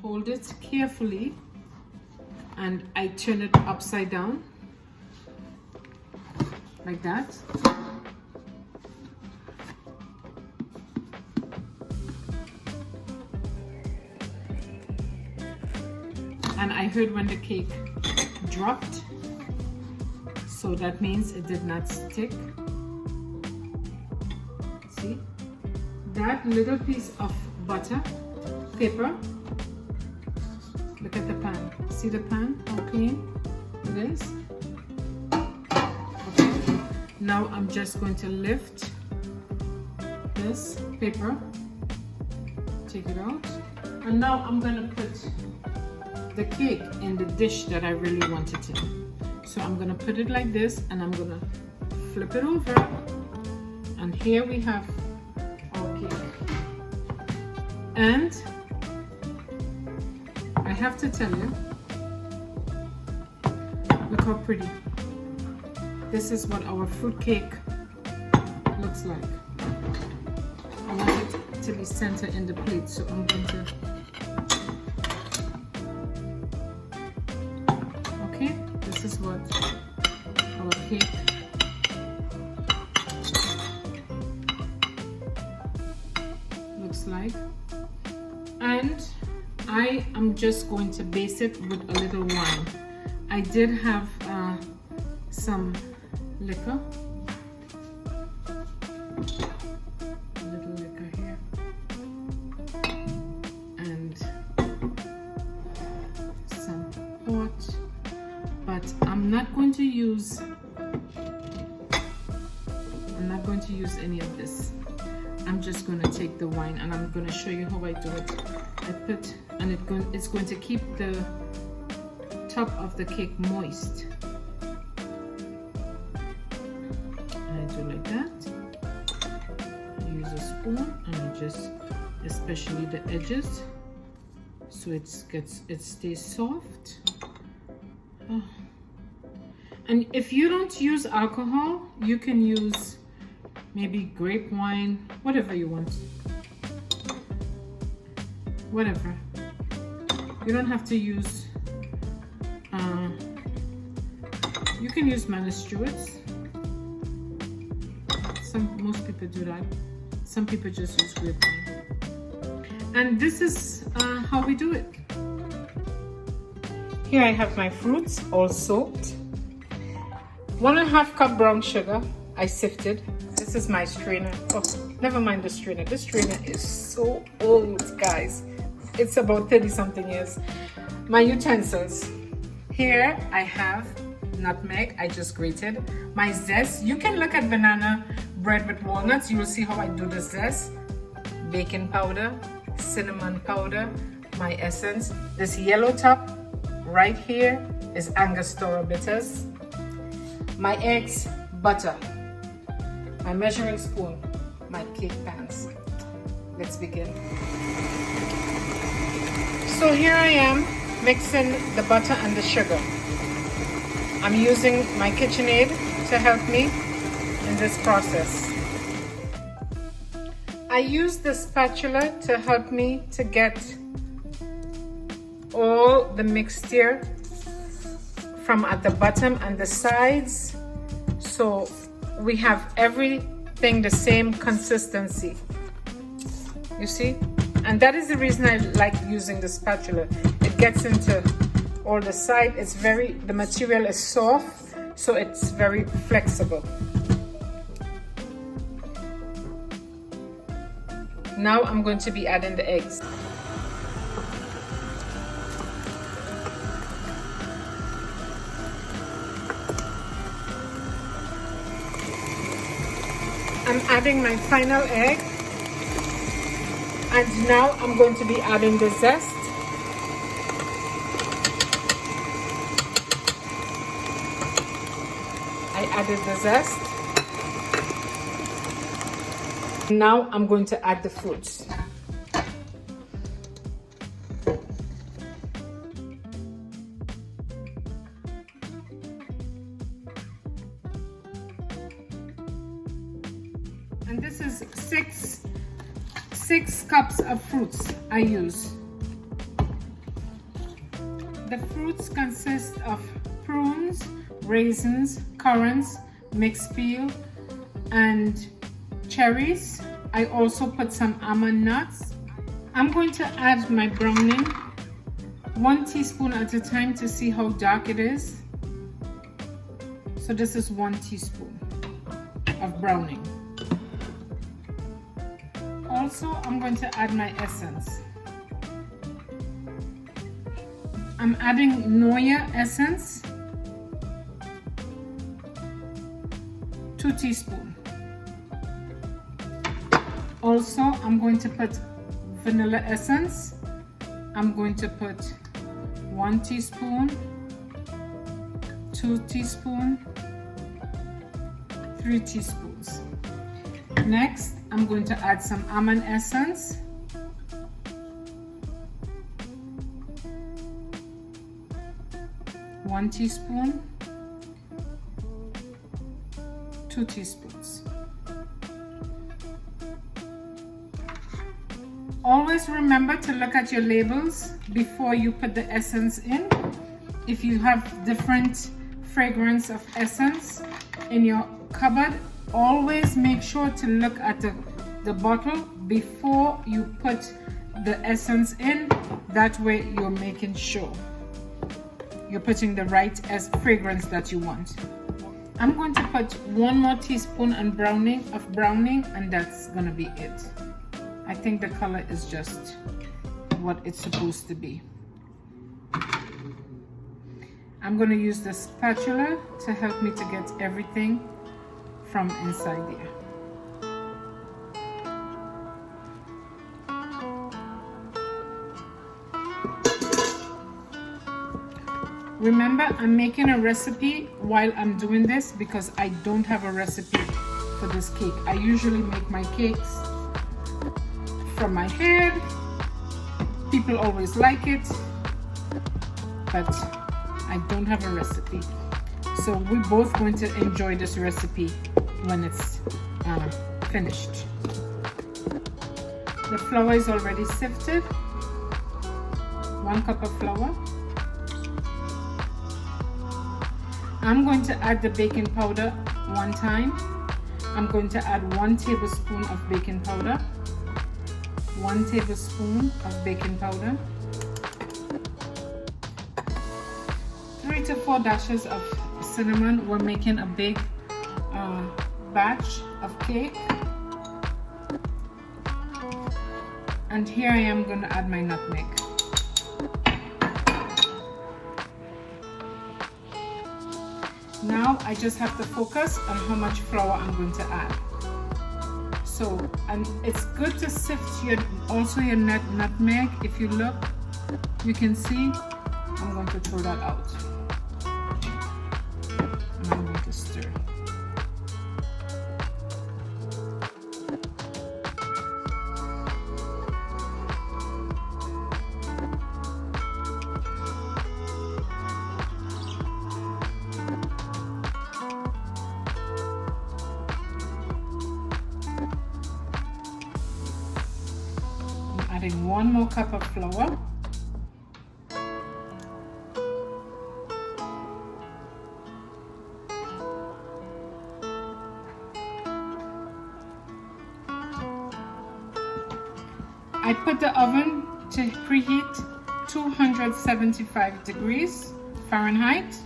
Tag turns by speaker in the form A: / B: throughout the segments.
A: hold it carefully and I turn it upside down like that. And I heard when the cake dropped, so that means it did not stick. See? That little piece of butter, paper, look at the pan. See the pan, how clean it is? Okay, now I'm just going to lift this paper, take it out, and now I'm going to put the cake in the dish that I really want it in. So I'm gonna put it like this and I'm gonna flip it over, and here we have our cake. And I have to tell you, look how pretty. This is what our fruit cake looks like. I want it to be centered in the plate, so I'm going to this is what our cake looks like, and I am just going to base it with a little wine. I did have some liquor, a little liquor here, and some port. But I'm not going to use any of this. I'm just going to take the wine and I'm going to show you how I do it. I put, and it's going to keep the top of the cake moist. And I do like that. I use a spoon and I just, especially the edges, so it stays soft. Oh. And if you don't use alcohol, you can use maybe grape wine, whatever you want. Whatever. You don't have to use, you can use Manor Stewart's. Most people do that. Some people just use grape wine. And this is how we do it. Here I have my fruits all soaked. 1.5 cup brown sugar, I sifted. This is my strainer. Oh, never mind the strainer. This strainer is so old, guys. It's about 30 something years. My utensils. Here I have nutmeg, I just grated. My zest, you can look at banana bread with walnuts. You will see how I do the zest. Baking powder, cinnamon powder, my essence. This yellow top right here is Angostura Bitters. My eggs, butter, my measuring spoon, my cake pans. Let's begin. So here I am mixing the butter and the sugar. I'm using my KitchenAid to help me in this process. I use the spatula to help me to get all the mixture from at the bottom and the sides, so we have everything the same consistency, you see. And that is the reason I like using the spatula. It gets into all the side. The material is soft, so it's very flexible. Now I'm going to be adding the eggs. I'm adding my final egg, and now I'm going to be adding the zest. I added the zest. Now I'm going to add the fruits. And this is six cups of fruits I use. the fruits consist of prunes, raisins, currants, mixed peel, and cherries. I also put some almond nuts. I'm going to add my browning 1 teaspoon at a time to see how dark it is. So this is 1 teaspoon of browning. Also, I'm going to add my essence. I'm adding Noyeau Essence, 2 teaspoons. Also, I'm going to put Vanilla Essence. I'm going to put 1 teaspoon, 2 teaspoons, 3 teaspoons. Next, I'm going to add some almond essence. One teaspoon, 2 teaspoons. Always remember to look at your labels before you put the essence in. If you have different fragrance of essence in your cupboard, always make sure to look at the bottle before you put the essence in. That way you're making sure you're putting the right fragrance that you want. I'm going to put 1 more teaspoon of browning, and that's gonna be it. I think the color is just what it's supposed to be. I'm gonna use the spatula to help me to get everything from inside there. Remember, I'm making a recipe while I'm doing this because I don't have a recipe for this cake. I usually make my cakes from my head. People always like it, but I don't have a recipe. So we're both going to enjoy this recipe when it's finished. The flour is already sifted. 1 cup of flour. I'm going to add the baking powder 1 time. I'm going to add 1 tablespoon of baking powder. 1 tablespoon of baking powder. 3 to 4 dashes of cinnamon. We're making a big batch of cake. And here I am going to add my nutmeg. Now I just have to focus on how much flour I'm going to add. So, and it's good to sift your nutmeg. If you look, you can see I'm going to throw that out. And I'm going to stir. Adding 1 more cup of flour. I put the oven to preheat 275 degrees Fahrenheit.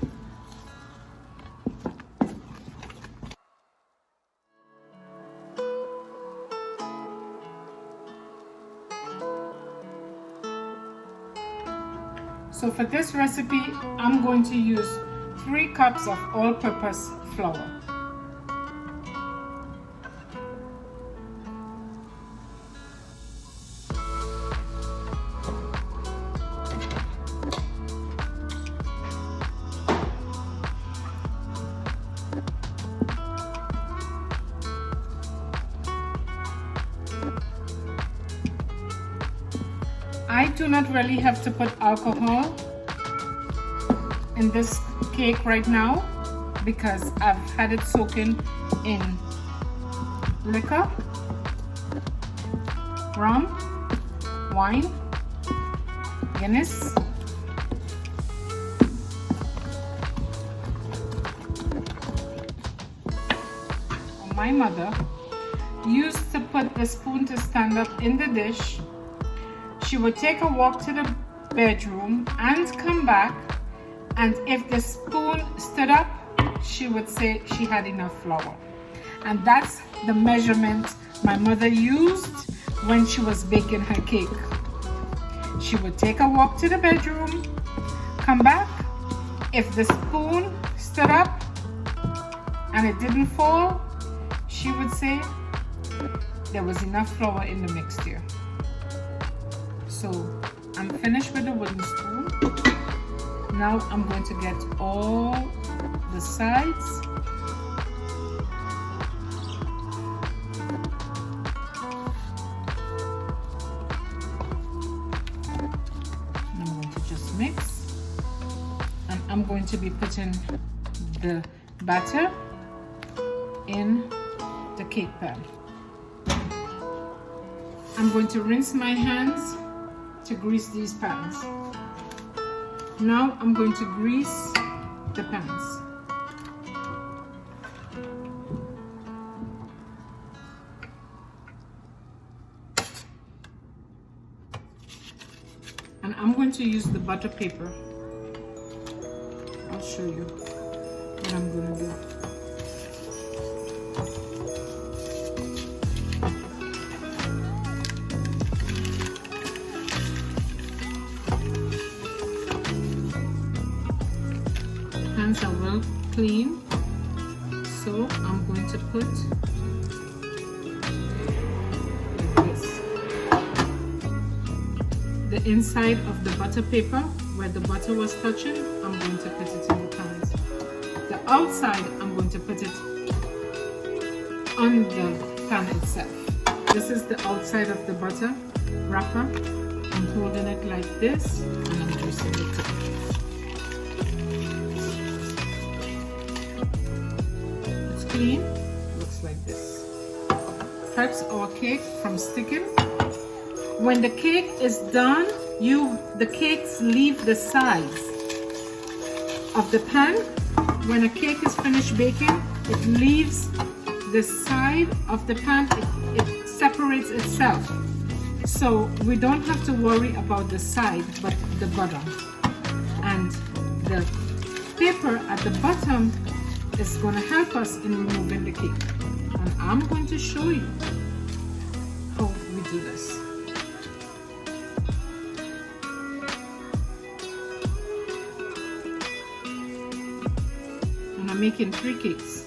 A: So for this recipe, I'm going to use 3 cups of all-purpose flour. I do not really have to put alcohol in this cake right now because I've had it soaking in liquor, rum, wine, Guinness, my mother used to put the spoon to stand up in the dish. She would take a walk to the bedroom and come back, and if the spoon stood up, she would say she had enough flour. And that's the measurement my mother used when she was baking her cake. She would take a walk to the bedroom, come back. If the spoon stood up and it didn't fall, she would say there was enough flour in the mixture. So I'm finished with the wooden spoon. Now I'm going to get all the sides. I'm going to just mix, and I'm going to be putting the batter in the cake pan. I'm going to rinse my hands to grease these pans. Now I'm going to grease the pans. And I'm going to use the butter paper. I'll show you what I'm going to do. Hands are well clean, so I'm going to put like this. The inside of the butter paper, where the butter was touching, I'm going to put it in the pans. The outside, I'm going to put it on the pan itself. This is the outside of the butter wrapper. I'm holding it like this, and I'm greasing the tip. Clean, looks like this. Helps our cake from sticking. When the cake is done, the cakes leave the sides of the pan. When a cake is finished baking, it leaves the side of the pan, it separates itself. So we don't have to worry about the side, but the bottom. And the paper at the bottom is going to help us in removing the cake. And I'm going to show you how we do this. And I'm making 3 cakes.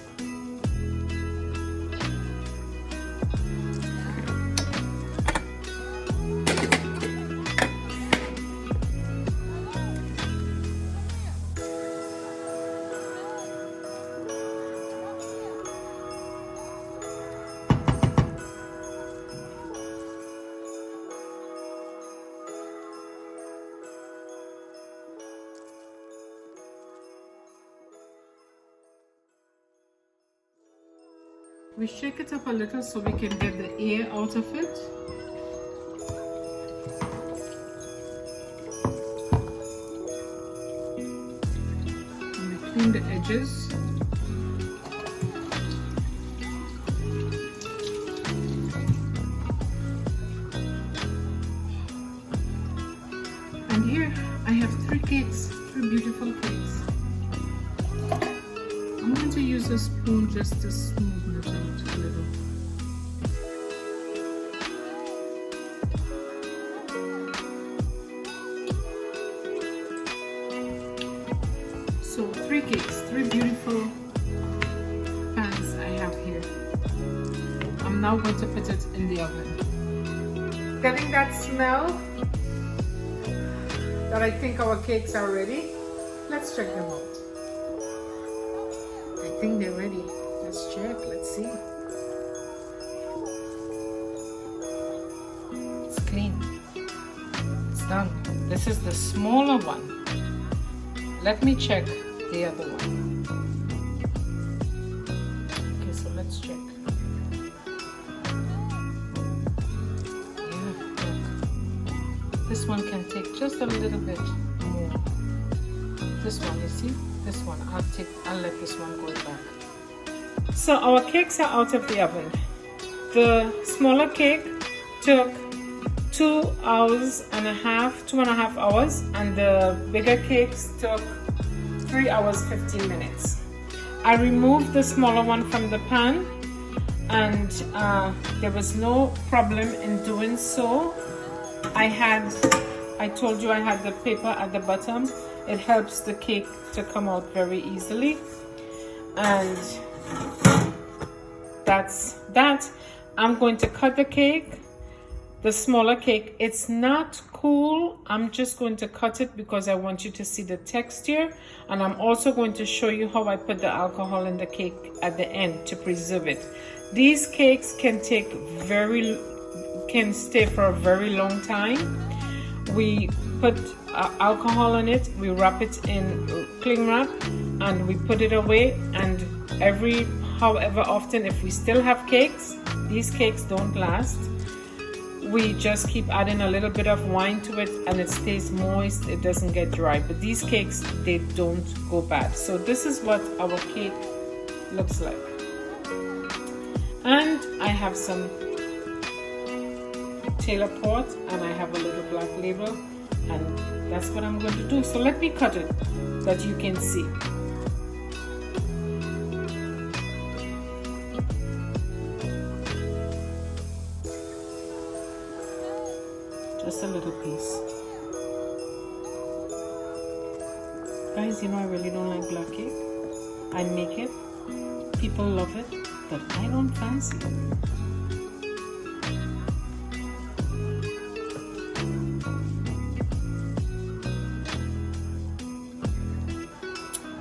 A: We shake it up a little so we can get the air out of it. And we clean the edges. And here I have 3 cakes, 3 beautiful cakes. I'm going to use a spoon just to smoothen it out a little. So 3 cakes, 3 beautiful pans I have here. I'm now going to put it in the oven. Getting that smell that I think our cakes are ready. Let's check them out. I think they're ready. Let's check. Let's see. It's clean. It's done. This is the smaller one. Let me check the other one. Okay, so let's check. Yeah, look. This one can take just a little bit more. This one, you see? This one, I'll let this one go back. So our cakes are out of the oven. The smaller cake took 2.5 hours, and the bigger cakes took 3 hours 15 minutes. I removed the smaller one from the pan, and there was no problem in doing so. I told you I had the paper at the bottom. It helps the cake to come out very easily, and that's that. I'm going to cut the cake, the smaller cake. It's not cool. I'm just going to cut it because I want you to see the texture, and I'm also going to show you how I put the alcohol in the cake at the end to preserve it. These cakes can stay for a very long time. We put alcohol in it, we wrap it in cling wrap, and we put it away, and however often, if we still have cakes, these cakes don't last, we just keep adding a little bit of wine to it, and it stays moist, it doesn't get dry. But these cakes, they don't go bad. So this is what our cake looks like. And I have some Taylor Port, and I have a little black label, and that's what I'm going to do. So let me cut it that you can see. Just a little piece. Guys, you know I really don't like black cake. I make it, people love it, but I don't fancy it.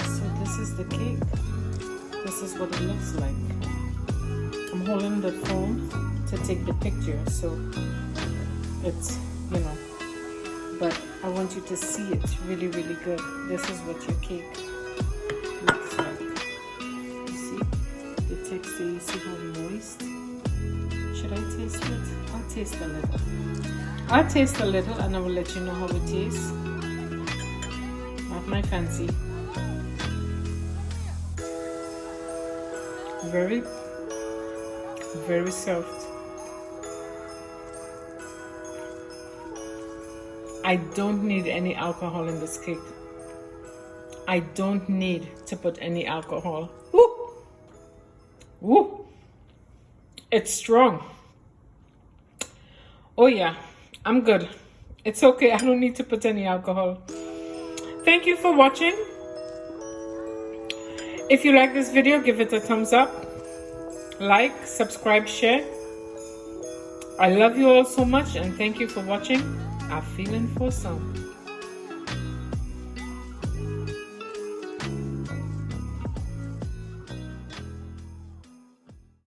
A: So this is the cake. This is what it looks like. I'm holding the phone to take the picture, so it's, you know, but I want you to see it really, really good. This is what your cake looks like. You see the texture, you see how moist. Should I taste it? I'll taste a little. I'll taste a little, and I will let you know how it tastes. Not my fancy. Very, very soft. I don't need any alcohol in this cake. I don't need to put any alcohol. Woo! Woo! It's strong. Oh yeah, I'm good. It's okay, I don't need to put any alcohol. Thank you for watching. If you like this video, give it a thumbs up. Like, subscribe, share. I love you all so much, and thank you for watching. I'm feeling for some.